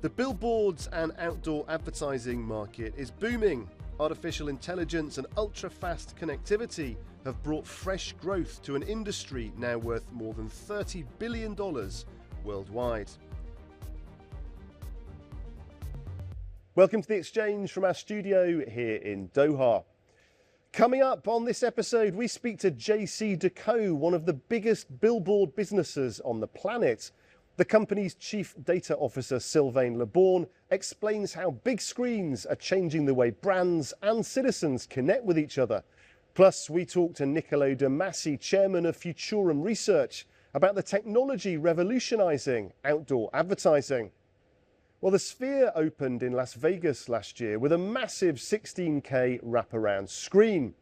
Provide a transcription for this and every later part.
The billboards and outdoor advertising market is booming. Artificial intelligence and ultra-fast connectivity have brought fresh growth to an industry now worth more than $30 billion worldwide. Welcome to The Exchange from our studio here in Doha. Coming up on this episode, we speak to JCDecaux, one of the biggest billboard businesses on the planet. The company's chief data officer, Sylvain Leborn, explains how big screens are changing the way brands and citizens connect with each other. Plus, we talk to Niccolo De Masi, chairman of Futurum Research, about the technology revolutionizing outdoor advertising. Well, the Sphere opened in Las Vegas last year with a massive 16K wraparound screen.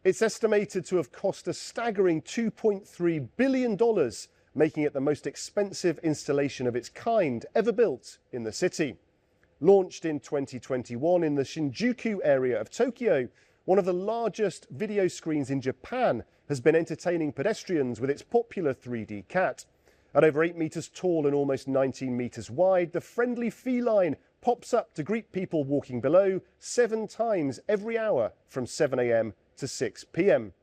It's estimated to have cost a staggering $2.3 billion, making it the most expensive installation of its kind ever built in the city. Launched in 2021 in the Shinjuku area of Tokyo, one of the largest video screens in Japan has been entertaining pedestrians with its popular 3D cat. At over 8 meters tall and almost 19 meters wide, the friendly feline pops up to greet people walking below 7 times every hour from 7 a.m. to 6 p.m.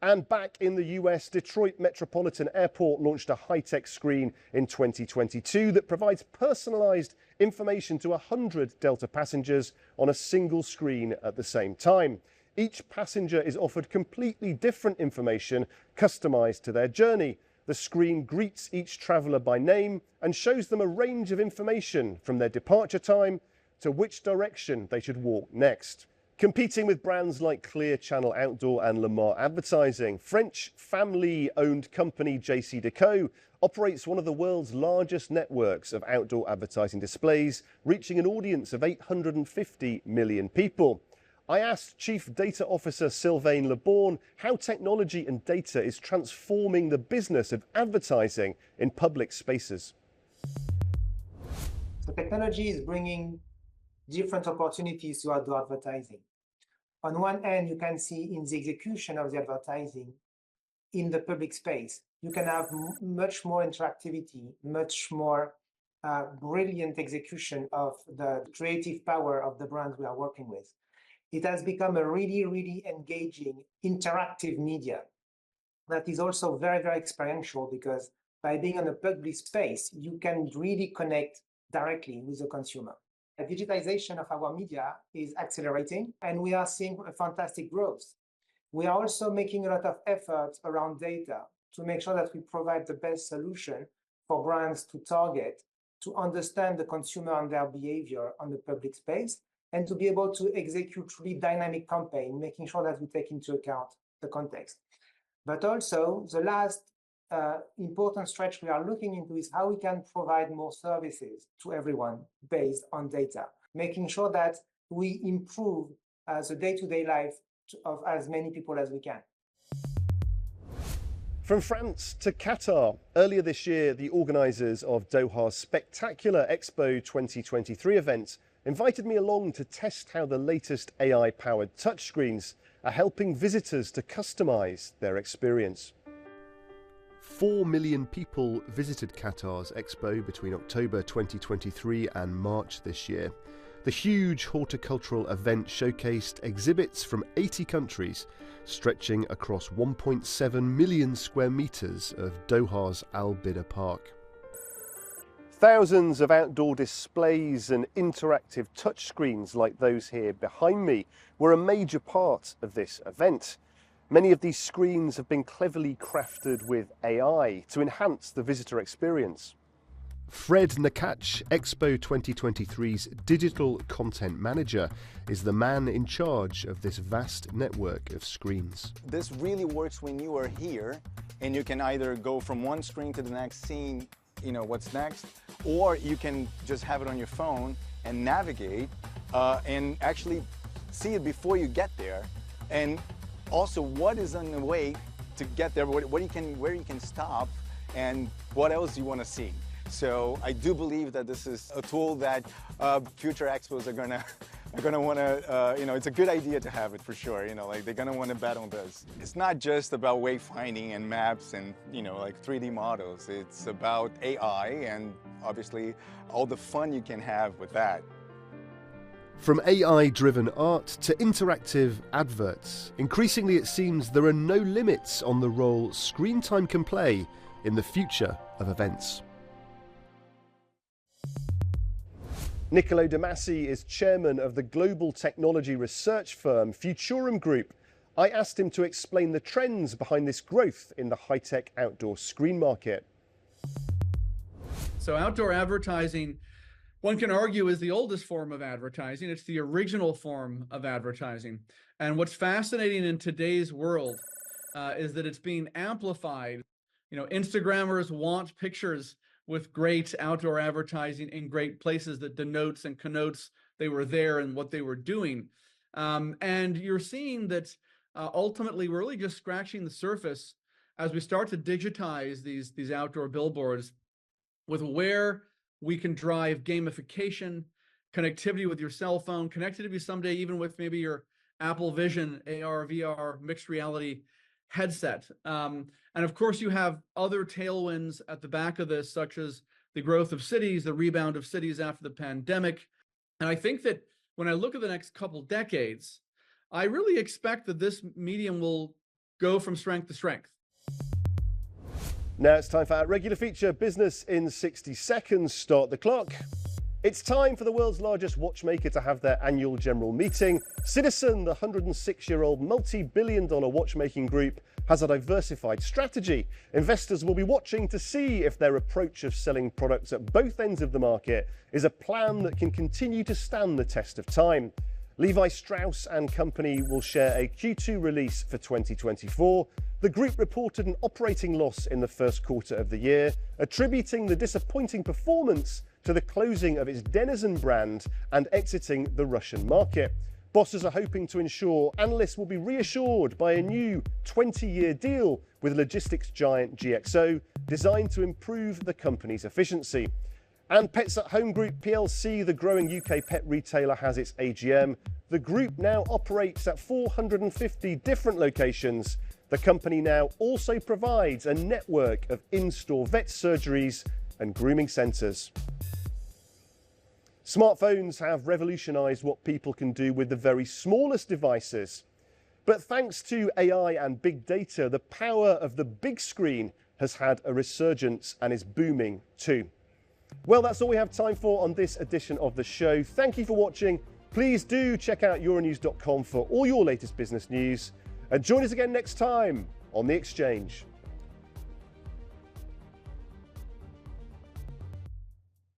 And back in the US, Detroit Metropolitan Airport launched a high-tech screen in 2022 that provides personalized information to 100 Delta passengers on a single screen at the same time. Each passenger is offered completely different information customized to their journey. The screen greets each traveler by name and shows them a range of information from their departure time to which direction they should walk next. Competing with brands like Clear Channel Outdoor and Lamar Advertising, French family-owned company JCDecaux operates one of the world's largest networks of outdoor advertising displays, reaching an audience of 850 million people. I asked Chief Data Officer Sylvain Leborn how technology and data is transforming the business of advertising in public spaces. So technology is bringing different opportunities to outdoor advertising. On one end, you can see in the execution of the advertising in the public space, you can have much more interactivity, much more brilliant execution of the creative power of the brands we are working with. It has become a really, really engaging, interactive media that is also very, very experiential, because by being in a public space, you can really connect directly with the consumer. The digitization of our media is accelerating, and we are seeing a fantastic growth. We are also making a lot of efforts around data to make sure that we provide the best solution for brands to target, to understand the consumer and their behavior on the public space, and to be able to execute really dynamic campaign, making sure that we take into account the context. But also, the last important stretch we are looking into is how we can provide more services to everyone based on data, making sure that we improve the day-to-day life of as many people as we can. From France to Qatar, earlier this year, the organisers of Doha's spectacular Expo 2023 event invited me along to test how the latest AI-powered touchscreens are helping visitors to customise their experience. 4 million people visited Qatar's Expo between October 2023 and March this year. The huge horticultural event showcased exhibits from 80 countries, stretching across 1.7 million square metres of Doha's Al Bida Park. Thousands of outdoor displays and interactive touchscreens like those here behind me were a major part of this event. Many of these screens have been cleverly crafted with AI to enhance the visitor experience. Fred Nakach, Expo 2023's digital content manager, is the man in charge of this vast network of screens. This really works when you are here and you can either go from one screen to the next, seeing what's next, or you can just have it on your phone and navigate and actually see it before you get there, and also what is on the way to get there, where you can stop, and what else you want to see. So I do believe that this is a tool that future expos are gonna want to, it's a good idea to have it for sure. Like they're gonna want to bet on this. It's not just about wayfinding and maps and like 3D models. It's about AI and obviously all the fun you can have with that. From AI-driven art to interactive adverts, increasingly it seems there are no limits on the role screen time can play in the future of events. Niccolo De Masi is chairman of the global technology research firm Futurum Group. I asked him to explain the trends behind this growth in the high-tech outdoor screen market. So outdoor advertising, one can argue, is the oldest form of advertising. It's the original form of advertising. And what's fascinating in today's world is that it's being amplified. You know, Instagrammers want pictures with great outdoor advertising in great places that denotes and connotes they were there and what they were doing. And you're seeing that ultimately we're really just scratching the surface as we start to digitize these outdoor billboards with where we can drive gamification, connectivity with your cell phone, connectivity someday even with maybe your Apple Vision, AR, VR, mixed reality headset. And of course, you have other tailwinds at the back of this, such as the growth of cities, the rebound of cities after the pandemic. And I think that when I look at the next couple decades, I really expect that this medium will go from strength to strength. Now it's time for our regular feature, Business in 60 Seconds. Start the clock. It's time for the world's largest watchmaker to have their annual general meeting. Citizen, the 106-year-old multi-billion-dollar watchmaking group, has a diversified strategy. Investors will be watching to see if their approach of selling products at both ends of the market is a plan that can continue to stand the test of time. Levi Strauss & Company will share a Q2 release for 2024. The group reported an operating loss in the first quarter of the year, attributing the disappointing performance to the closing of its Denizen brand and exiting the Russian market. Bosses are hoping to ensure analysts will be reassured by a new 20-year deal with logistics giant GXO, designed to improve the company's efficiency. And Pets at Home Group plc, the growing UK pet retailer, has its AGM. The group now operates at 450 different locations. The company now also provides a network of in-store vet surgeries and grooming centres. Smartphones have revolutionised what people can do with the very smallest devices. But thanks to AI and big data, the power of the big screen has had a resurgence and is booming too. Well, that's all we have time for on this edition of the show. Thank you for watching. Please do check out euronews.com for all your latest business news. And join us again next time on The Exchange.